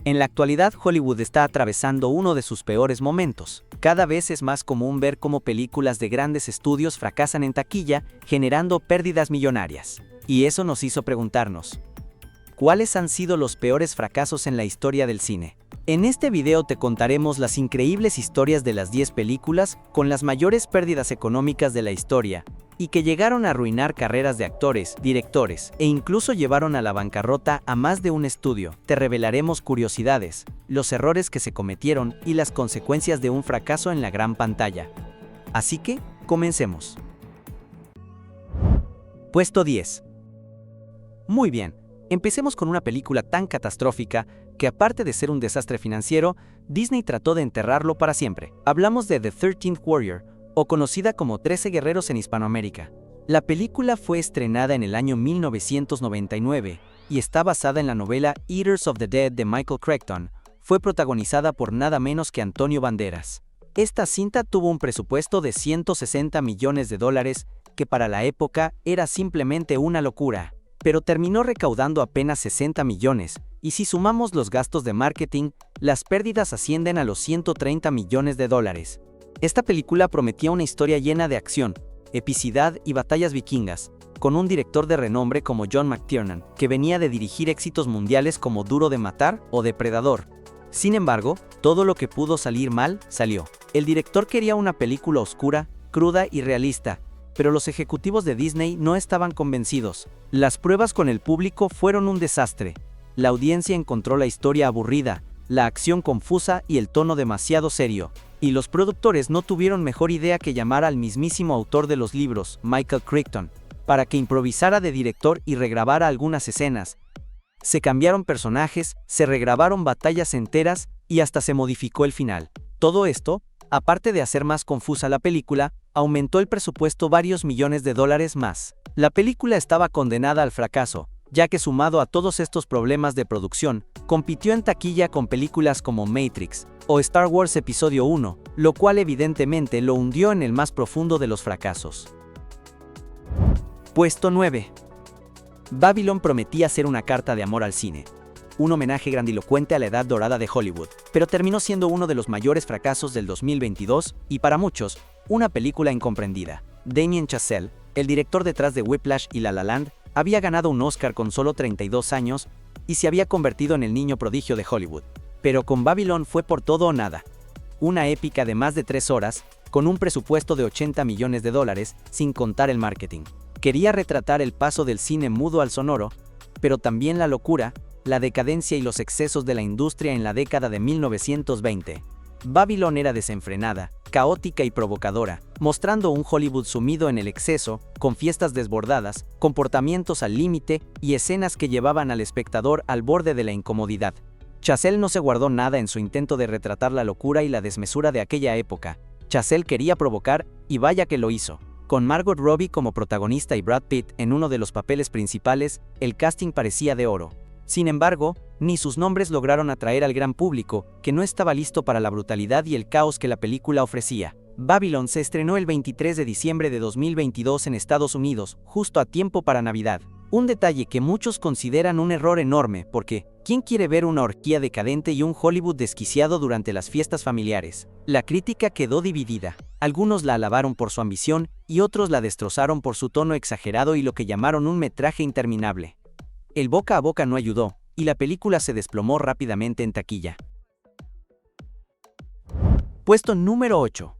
En la actualidad, Hollywood está atravesando uno de sus peores momentos. Cada vez es más común ver cómo películas de grandes estudios fracasan en taquilla, generando pérdidas millonarias. Y eso nos hizo preguntarnos, ¿cuáles han sido los peores fracasos en la historia del cine? En este video te contaremos las increíbles historias de las 10 películas con las mayores pérdidas económicas de la historia, y que llegaron a arruinar carreras de actores, directores, e incluso llevaron a la bancarrota a más de un estudio. Te revelaremos curiosidades, los errores que se cometieron y las consecuencias de un fracaso en la gran pantalla. Así que, comencemos. Puesto 10. Muy bien, empecemos con una película tan catastrófica que, aparte de ser un desastre financiero, Disney trató de enterrarlo para siempre. Hablamos de The 13th Warrior, o conocida como 13 guerreros en Hispanoamérica. La película fue estrenada en el año 1999 y está basada en la novela Eaters of the Dead de Michael Crichton. Fue protagonizada por nada menos que Antonio Banderas. Esta cinta tuvo un presupuesto de $160 millones, que para la época era simplemente una locura, pero terminó recaudando apenas 60 millones, y si sumamos los gastos de marketing, las pérdidas ascienden a los $130 millones. Esta película prometía una historia llena de acción, epicidad y batallas vikingas, con un director de renombre como John McTiernan, que venía de dirigir éxitos mundiales como Duro de Matar o Depredador. Sin embargo, todo lo que pudo salir mal, salió. El director quería una película oscura, cruda y realista, pero los ejecutivos de Disney no estaban convencidos. Las pruebas con el público fueron un desastre. La audiencia encontró la historia aburrida, la acción confusa y el tono demasiado serio. Y los productores no tuvieron mejor idea que llamar al mismísimo autor de los libros, Michael Crichton, para que improvisara de director y regrabara algunas escenas. Se cambiaron personajes, se regrabaron batallas enteras y hasta se modificó el final. Todo esto, aparte de hacer más confusa la película, aumentó el presupuesto varios millones de dólares más. La película estaba condenada al fracaso, ya que sumado a todos estos problemas de producción, compitió en taquilla con películas como Matrix o Star Wars Episodio 1, lo cual evidentemente lo hundió en el más profundo de los fracasos. Puesto 9. Babylon prometía ser una carta de amor al cine, un homenaje grandilocuente a la edad dorada de Hollywood, pero terminó siendo uno de los mayores fracasos del 2022 y para muchos, una película incomprendida. Damien Chazelle, el director detrás de Whiplash y La La Land, había ganado un Oscar con solo 32 años y se había convertido en el niño prodigio de Hollywood. Pero con Babylon fue por todo o nada. Una épica de más de 3 horas, con un presupuesto de $80 millones, sin contar el marketing. Quería retratar el paso del cine mudo al sonoro, pero también la locura, la decadencia y los excesos de la industria en la década de 1920. Babylon era desenfrenada, caótica y provocadora, mostrando un Hollywood sumido en el exceso, con fiestas desbordadas, comportamientos al límite y escenas que llevaban al espectador al borde de la incomodidad. Chazelle no se guardó nada en su intento de retratar la locura y la desmesura de aquella época. Chazelle quería provocar, y vaya que lo hizo. Con Margot Robbie como protagonista y Brad Pitt en uno de los papeles principales, el casting parecía de oro. Sin embargo, ni sus nombres lograron atraer al gran público, que no estaba listo para la brutalidad y el caos que la película ofrecía. Babylon se estrenó el 23 de diciembre de 2022 en Estados Unidos, justo a tiempo para Navidad. Un detalle que muchos consideran un error enorme, porque ¿quién quiere ver una orgía decadente y un Hollywood desquiciado durante las fiestas familiares? La crítica quedó dividida. Algunos la alabaron por su ambición y otros la destrozaron por su tono exagerado y lo que llamaron un metraje interminable. El boca a boca no ayudó, y la película se desplomó rápidamente en taquilla. Puesto número 8.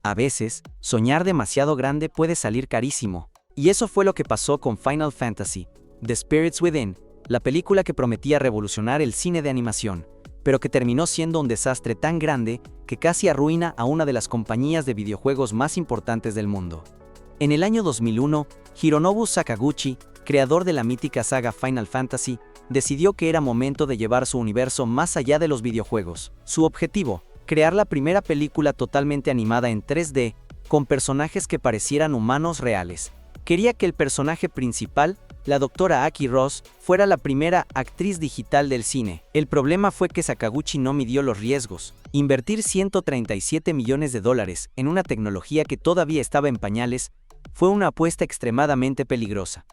A veces, soñar demasiado grande puede salir carísimo. Y eso fue lo que pasó con Final Fantasy: The Spirits Within, la película que prometía revolucionar el cine de animación, pero que terminó siendo un desastre tan grande que casi arruina a una de las compañías de videojuegos más importantes del mundo. En el año 2001, Hironobu Sakaguchi, creador de la mítica saga Final Fantasy, decidió que era momento de llevar su universo más allá de los videojuegos. Su objetivo: crear la primera película totalmente animada en 3D, con personajes que parecieran humanos reales. Quería que el personaje principal, la doctora Aki Ross, fuera la primera actriz digital del cine. El problema fue que Sakaguchi no midió los riesgos. Invertir $137 millones en una tecnología que todavía estaba en pañales fue una apuesta extremadamente peligrosa.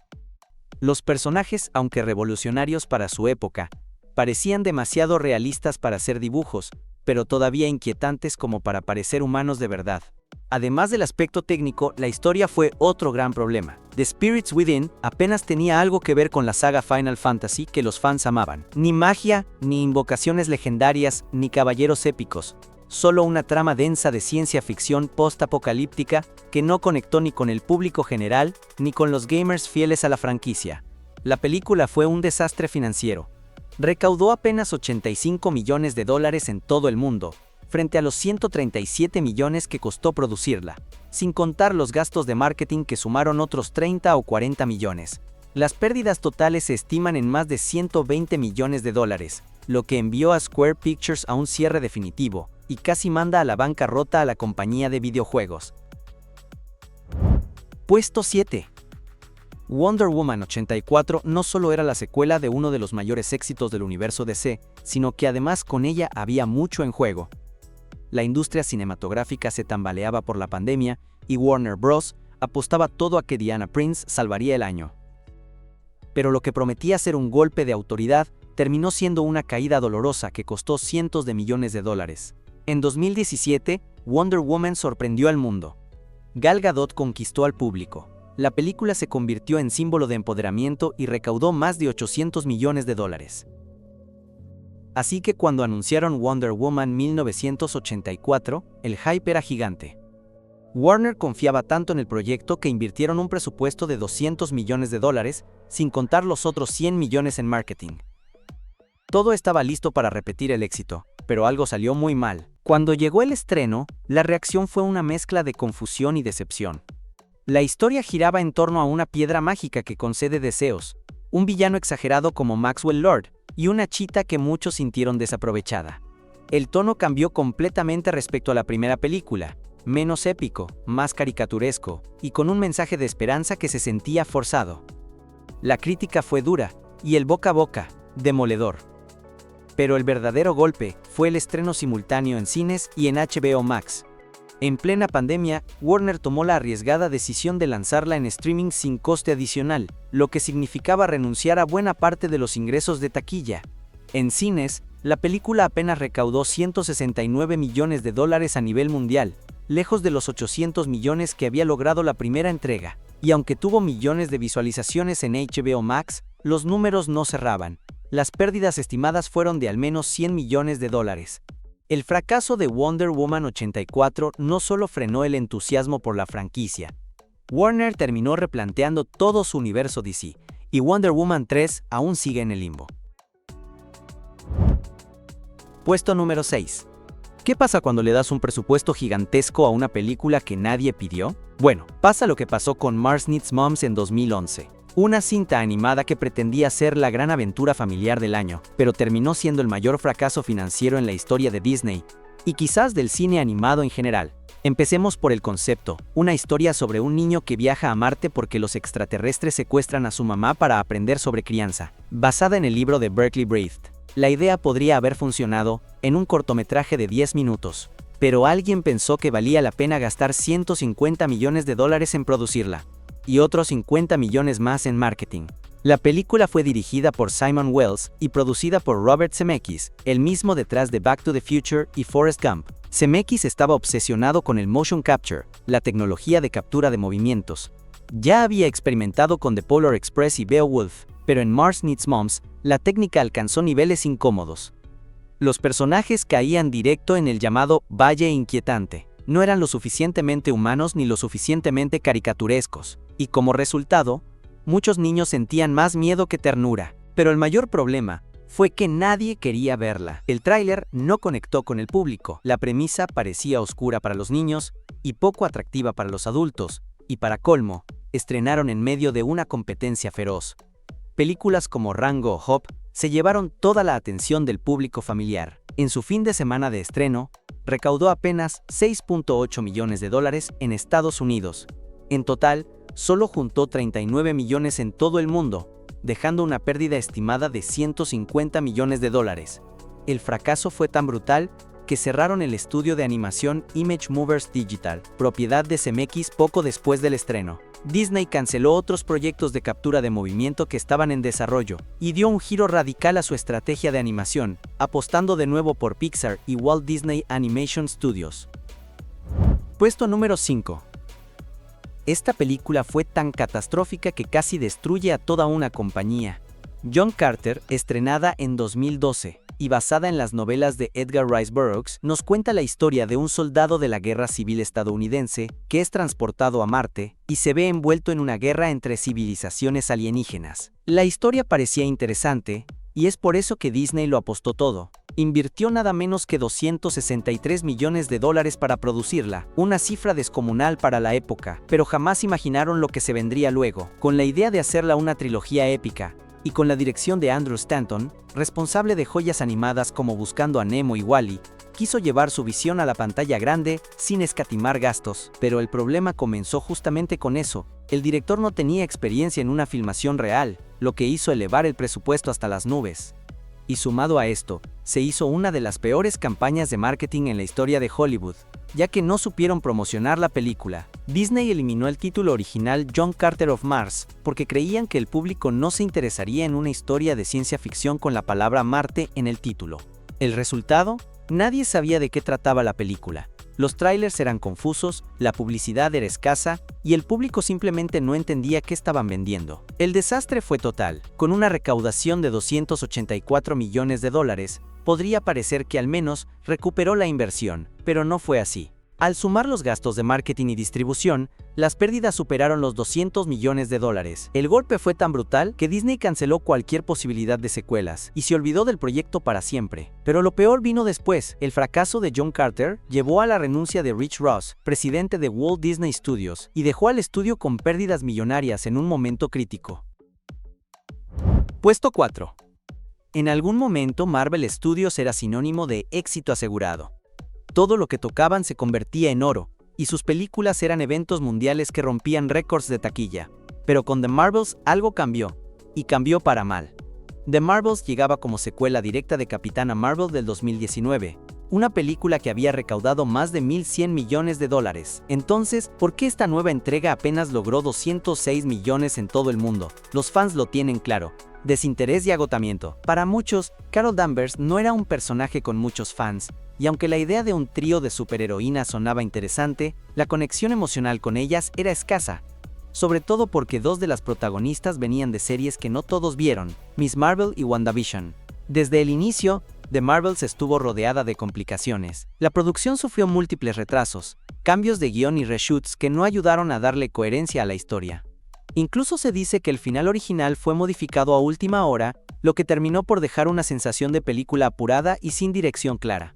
Los personajes, aunque revolucionarios para su época, Parecían demasiado realistas para ser dibujos, pero todavía inquietantes como para parecer humanos de verdad. Además del aspecto técnico, la historia fue otro gran problema. The Spirits Within apenas tenía algo que ver con la saga Final Fantasy que los fans amaban. Ni magia, ni invocaciones legendarias, ni caballeros épicos. Solo una trama densa de ciencia ficción post-apocalíptica que no conectó ni con el público general, ni con los gamers fieles a la franquicia. La película fue un desastre financiero. Recaudó apenas $85 millones en todo el mundo, frente a los 137 millones que costó producirla, sin contar los gastos de marketing que sumaron otros 30 o 40 millones. Las pérdidas totales se estiman en más de $120 millones, lo que envió a Square Pictures a un cierre definitivo, y casi manda a la bancarrota a la compañía de videojuegos. Puesto 7. Wonder Woman 84 no solo era la secuela de uno de los mayores éxitos del universo DC, sino que además con ella había mucho en juego. La industria cinematográfica se tambaleaba por la pandemia y Warner Bros. Apostaba todo a que Diana Prince salvaría el año. Pero lo que prometía ser un golpe de autoridad terminó siendo una caída dolorosa que costó cientos de millones de dólares. En 2017, Wonder Woman sorprendió al mundo. Gal Gadot conquistó al público. La película se convirtió en símbolo de empoderamiento y recaudó más de $800 millones. Así que cuando anunciaron Wonder Woman 1984, el hype era gigante. Warner confiaba tanto en el proyecto que invirtieron un presupuesto de $200 millones, sin contar los otros 100 millones en marketing. Todo estaba listo para repetir el éxito, pero algo salió muy mal. Cuando llegó el estreno, la reacción fue una mezcla de confusión y decepción. La historia giraba en torno a una piedra mágica que concede deseos, un villano exagerado como Maxwell Lord, y una chita que muchos sintieron desaprovechada. El tono cambió completamente respecto a la primera película, menos épico, más caricaturesco, y con un mensaje de esperanza que se sentía forzado. La crítica fue dura, y el boca a boca, demoledor. Pero el verdadero golpe fue el estreno simultáneo en cines y en HBO Max. En plena pandemia, Warner tomó la arriesgada decisión de lanzarla en streaming sin coste adicional, lo que significaba renunciar a buena parte de los ingresos de taquilla. En cines, la película apenas recaudó $169 millones a nivel mundial, lejos de los 800 millones que había logrado la primera entrega. Y aunque tuvo millones de visualizaciones en HBO Max, los números no cerraban. Las pérdidas estimadas fueron de al menos $100 millones. El fracaso de Wonder Woman 84 no solo frenó el entusiasmo por la franquicia. Warner terminó replanteando todo su universo DC, y Wonder Woman 3 aún sigue en el limbo. Puesto número 6. ¿Qué pasa cuando le das un presupuesto gigantesco a una película que nadie pidió? Bueno, pasa lo que pasó con Mars Needs Moms en 2011. Una cinta animada que pretendía ser la gran aventura familiar del año, pero terminó siendo el mayor fracaso financiero en la historia de Disney, y quizás del cine animado en general. Empecemos por el concepto, una historia sobre un niño que viaja a Marte porque los extraterrestres secuestran a su mamá para aprender sobre crianza, basada en el libro de Berkeley Breathed. La idea podría haber funcionado en un cortometraje de 10 minutos, pero alguien pensó que valía la pena gastar $150 millones en producirla, y otros 50 millones más en marketing. La película fue dirigida por Simon Wells y producida por Robert Zemeckis, el mismo detrás de Back to the Future y Forrest Gump. Zemeckis estaba obsesionado con el motion capture, la tecnología de captura de movimientos. Ya había experimentado con The Polar Express y Beowulf, pero en Mars Needs Moms, la técnica alcanzó niveles incómodos. Los personajes caían directo en el llamado valle inquietante. No eran lo suficientemente humanos ni lo suficientemente caricaturescos, y como resultado, muchos niños sentían más miedo que ternura. Pero el mayor problema fue que nadie quería verla. El tráiler no conectó con el público, la premisa parecía oscura para los niños y poco atractiva para los adultos, y para colmo, estrenaron en medio de una competencia feroz. Películas como Rango o Hop se llevaron toda la atención del público familiar. En su fin de semana de estreno, recaudó apenas $6.8 millones en Estados Unidos. En total, solo juntó 39 millones en todo el mundo, dejando una pérdida estimada de $150 millones. El fracaso fue tan brutal que cerraron el estudio de animación Image Movers Digital, propiedad de CMX poco después del estreno. Disney canceló otros proyectos de captura de movimiento que estaban en desarrollo y dio un giro radical a su estrategia de animación, apostando de nuevo por Pixar y Walt Disney Animation Studios. Puesto número 5. Esta película fue tan catastrófica que casi destruye a toda una compañía. John Carter, estrenada en 2012 y basada en las novelas de Edgar Rice Burroughs, nos cuenta la historia de un soldado de la Guerra Civil estadounidense que es transportado a Marte y se ve envuelto en una guerra entre civilizaciones alienígenas. La historia parecía interesante y es por eso que Disney lo apostó todo. Invirtió nada menos que $263 millones para producirla, una cifra descomunal para la época, pero jamás imaginaron lo que se vendría luego. Con la idea de hacerla una trilogía épica, y con la dirección de Andrew Stanton, responsable de joyas animadas como Buscando a Nemo y Wall-E, quiso llevar su visión a la pantalla grande sin escatimar gastos. Pero el problema comenzó justamente con eso. El director no tenía experiencia en una filmación real, lo que hizo elevar el presupuesto hasta las nubes. Y sumado a esto, se hizo una de las peores campañas de marketing en la historia de Hollywood, ya que no supieron promocionar la película. Disney eliminó el título original John Carter of Mars porque creían que el público no se interesaría en una historia de ciencia ficción con la palabra Marte en el título. ¿El resultado? Nadie sabía de qué trataba la película. Los trailers eran confusos, la publicidad era escasa y el público simplemente no entendía qué estaban vendiendo. El desastre fue total. Con una recaudación de $284 millones, podría parecer que al menos recuperó la inversión, pero no fue así. Al sumar los gastos de marketing y distribución, las pérdidas superaron los $200 millones. El golpe fue tan brutal que Disney canceló cualquier posibilidad de secuelas y se olvidó del proyecto para siempre. Pero lo peor vino después. El fracaso de John Carter llevó a la renuncia de Rich Ross, presidente de Walt Disney Studios, y dejó al estudio con pérdidas millonarias en un momento crítico. Puesto 4. En algún momento Marvel Studios era sinónimo de éxito asegurado. Todo lo que tocaban se convertía en oro, y sus películas eran eventos mundiales que rompían récords de taquilla. Pero con The Marvels algo cambió, y cambió para mal. The Marvels llegaba como secuela directa de Capitana Marvel del 2019, una película que había recaudado más de $1.100 millones. Entonces, ¿por qué esta nueva entrega apenas logró 206 millones en todo el mundo? Los fans lo tienen claro. Desinterés y agotamiento. Para muchos, Carol Danvers no era un personaje con muchos fans, y aunque la idea de un trío de superheroínas sonaba interesante, la conexión emocional con ellas era escasa, sobre todo porque dos de las protagonistas venían de series que no todos vieron, Miss Marvel y WandaVision. Desde el inicio, The Marvels estuvo rodeada de complicaciones. La producción sufrió múltiples retrasos, cambios de guión y reshoots que no ayudaron a darle coherencia a la historia. Incluso se dice que el final original fue modificado a última hora, lo que terminó por dejar una sensación de película apurada y sin dirección clara.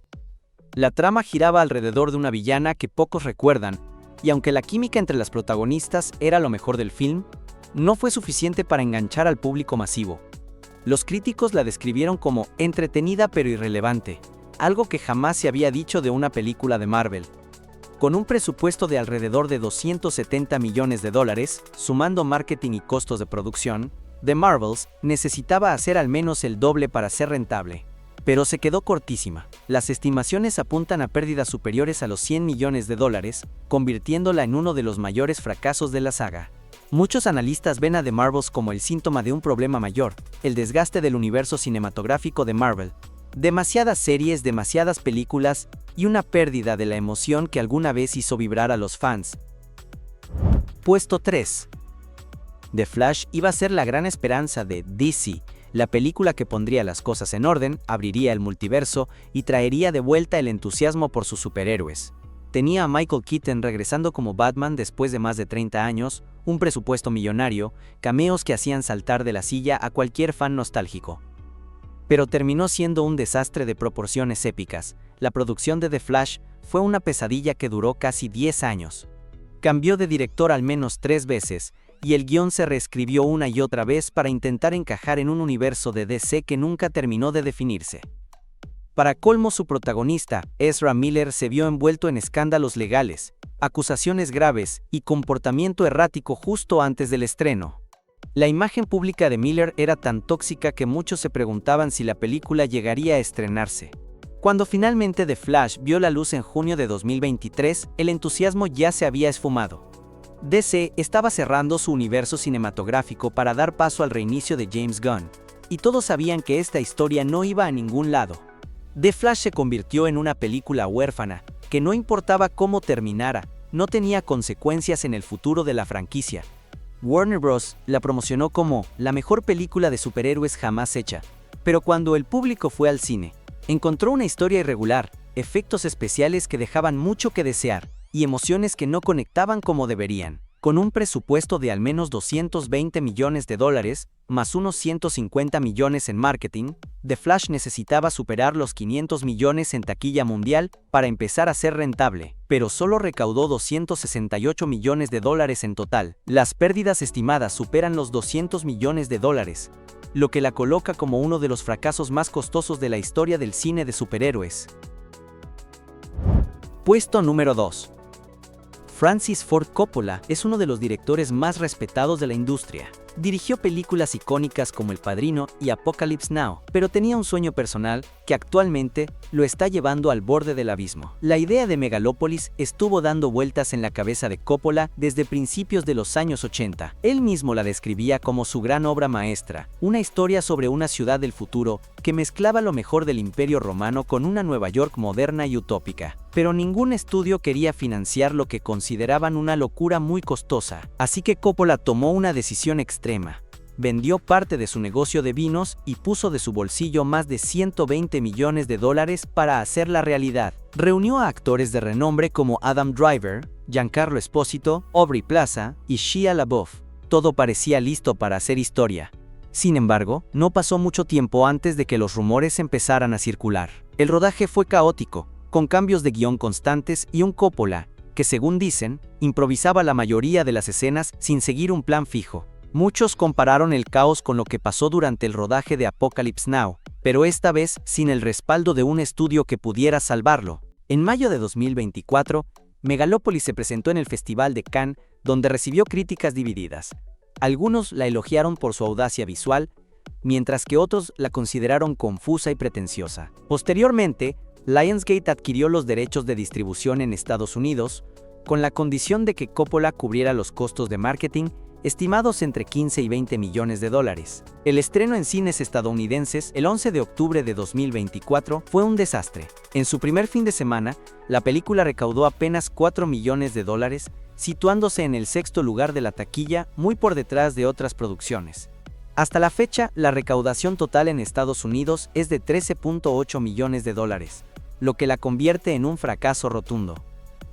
La trama giraba alrededor de una villana que pocos recuerdan, y aunque la química entre las protagonistas era lo mejor del film, no fue suficiente para enganchar al público masivo. Los críticos la describieron como entretenida pero irrelevante, algo que jamás se había dicho de una película de Marvel. Con un presupuesto de alrededor de $270 millones, sumando marketing y costos de producción, The Marvels necesitaba hacer al menos el doble para ser rentable. Pero se quedó cortísima. Las estimaciones apuntan a pérdidas superiores a los $100 millones, convirtiéndola en uno de los mayores fracasos de la saga. Muchos analistas ven a The Marvels como el síntoma de un problema mayor, el desgaste del universo cinematográfico de Marvel. Demasiadas series, demasiadas películas y una pérdida de la emoción que alguna vez hizo vibrar a los fans. Puesto 3. The Flash iba a ser la gran esperanza de DC, la película que pondría las cosas en orden, abriría el multiverso y traería de vuelta el entusiasmo por sus superhéroes. Tenía a Michael Keaton regresando como Batman después de más de 30 años, un presupuesto millonario, cameos que hacían saltar de la silla a cualquier fan nostálgico. Pero terminó siendo un desastre de proporciones épicas. La producción de The Flash fue una pesadilla que duró casi 10 años. Cambió de director al menos 3 veces, y el guión se reescribió una y otra vez para intentar encajar en un universo de DC que nunca terminó de definirse. Para colmo, su protagonista, Ezra Miller, se vio envuelto en escándalos legales, acusaciones graves y comportamiento errático justo antes del estreno. La imagen pública de Miller era tan tóxica que muchos se preguntaban si la película llegaría a estrenarse. Cuando finalmente The Flash vio la luz en junio de 2023, el entusiasmo ya se había esfumado. DC estaba cerrando su universo cinematográfico para dar paso al reinicio de James Gunn, y todos sabían que esta historia no iba a ningún lado. The Flash se convirtió en una película huérfana, que no importaba cómo terminara, no tenía consecuencias en el futuro de la franquicia. Warner Bros. La promocionó como la mejor película de superhéroes jamás hecha, pero cuando el público fue al cine, encontró una historia irregular, efectos especiales que dejaban mucho que desear, y emociones que no conectaban como deberían. Con un presupuesto de al menos $220 millones, más unos 150 millones en marketing, The Flash necesitaba superar los 500 millones en taquilla mundial para empezar a ser rentable, pero solo recaudó $268 millones en total. Las pérdidas estimadas superan los $200 millones, lo que la coloca como uno de los fracasos más costosos de la historia del cine de superhéroes. Puesto número 2. Francis Ford Coppola es uno de los directores más respetados de la industria. Dirigió películas icónicas como El Padrino y Apocalypse Now, pero tenía un sueño personal que actualmente lo está llevando al borde del abismo. La idea de Megalópolis estuvo dando vueltas en la cabeza de Coppola desde principios de los años 80. Él mismo la describía como su gran obra maestra, una historia sobre una ciudad del futuro que mezclaba lo mejor del Imperio Romano con una Nueva York moderna y utópica. Pero ningún estudio quería financiar lo que consideraban una locura muy costosa, así que Coppola tomó una decisión extrema. Vendió parte de su negocio de vinos y puso de su bolsillo más de $120 millones para hacerla realidad. Reunió a actores de renombre como Adam Driver, Giancarlo Esposito, Aubrey Plaza y Shia LaBeouf. Todo parecía listo para hacer historia. Sin embargo, no pasó mucho tiempo antes de que los rumores empezaran a circular. El rodaje fue caótico, con cambios de guión constantes y un Coppola que, según dicen, improvisaba la mayoría de las escenas sin seguir un plan fijo. Muchos compararon el caos con lo que pasó durante el rodaje de Apocalypse Now, pero esta vez sin el respaldo de un estudio que pudiera salvarlo. En mayo de 2024, Megalópolis se presentó en el Festival de Cannes, donde recibió críticas divididas. Algunos la elogiaron por su audacia visual, mientras que otros la consideraron confusa y pretenciosa. Posteriormente, Lionsgate adquirió los derechos de distribución en Estados Unidos, con la condición de que Coppola cubriera los costos de marketing, estimados entre $15 y $20 millones. El estreno en cines estadounidenses el 11 de octubre de 2024 fue un desastre. En su primer fin de semana, la película recaudó apenas $4 millones, situándose en el sexto lugar de la taquilla, muy por detrás de otras producciones. Hasta la fecha, la recaudación total en Estados Unidos es de $13.8 millones, lo que la convierte en un fracaso rotundo.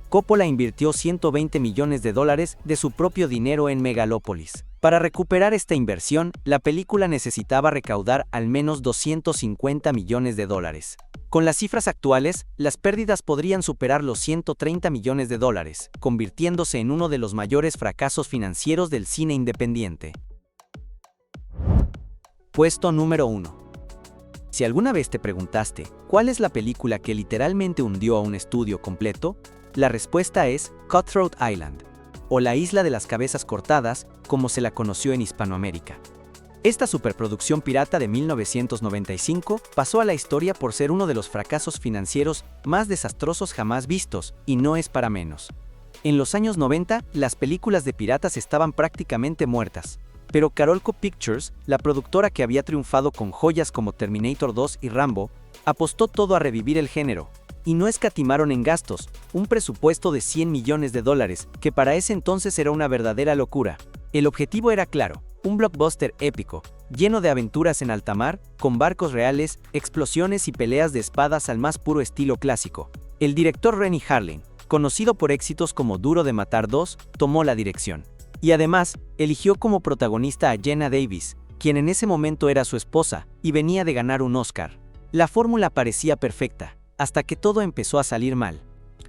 Coppola invirtió $120 millones de su propio dinero en Megalópolis. Para recuperar esta inversión, la película necesitaba recaudar al menos $250 millones. Con las cifras actuales, las pérdidas podrían superar los $130 millones, convirtiéndose en uno de los mayores fracasos financieros del cine independiente. Puesto número 1. Si alguna vez te preguntaste, ¿cuál es la película que literalmente hundió a un estudio completo? La respuesta es Cutthroat Island, o la Isla de las Cabezas Cortadas, como se la conoció en Hispanoamérica. Esta superproducción pirata de 1995 pasó a la historia por ser uno de los fracasos financieros más desastrosos jamás vistos, y no es para menos. En los años 90, las películas de piratas estaban prácticamente muertas, pero Carolco Pictures, la productora que había triunfado con joyas como Terminator 2 y Rambo, apostó todo a revivir el género. Y no escatimaron en gastos, un presupuesto de $100 millones, que para ese entonces era una verdadera locura. El objetivo era claro, un blockbuster épico, lleno de aventuras en alta mar, con barcos reales, explosiones y peleas de espadas al más puro estilo clásico. El director Renny Harlin, conocido por éxitos como Duro de Matar 2, tomó la dirección. Y además, eligió como protagonista a Jenna Davis, quien en ese momento era su esposa, y venía de ganar un Oscar. La fórmula parecía perfecta, hasta que todo empezó a salir mal.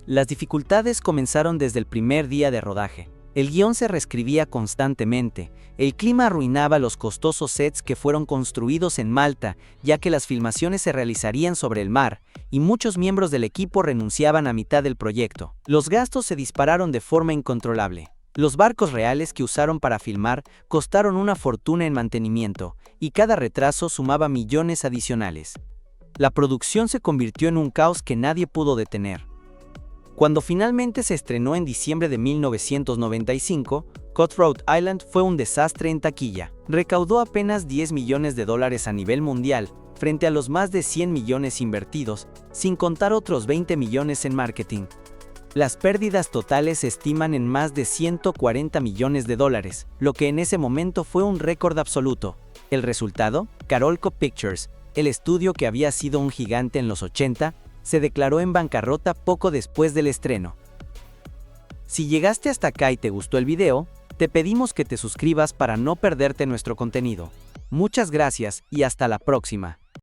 Las dificultades comenzaron desde el primer día de rodaje. El guión se reescribía constantemente, el clima arruinaba los costosos sets que fueron construidos en Malta, ya que las filmaciones se realizarían sobre el mar, y muchos miembros del equipo renunciaban a mitad del proyecto. Los gastos se dispararon de forma incontrolable. Los barcos reales que usaron para filmar costaron una fortuna en mantenimiento, y cada retraso sumaba millones adicionales. La producción se convirtió en un caos que nadie pudo detener. Cuando finalmente se estrenó en diciembre de 1995, Cutthroat Island fue un desastre en taquilla. Recaudó apenas $10 millones a nivel mundial, frente a los más de 100 millones invertidos, sin contar otros 20 millones en marketing. Las pérdidas totales se estiman en más de $140 millones, lo que en ese momento fue un récord absoluto. El resultado, Carolco Pictures, el estudio que había sido un gigante en los 80, se declaró en bancarrota poco después del estreno. Si llegaste hasta acá y te gustó el video, te pedimos que te suscribas para no perderte nuestro contenido. Muchas gracias y hasta la próxima.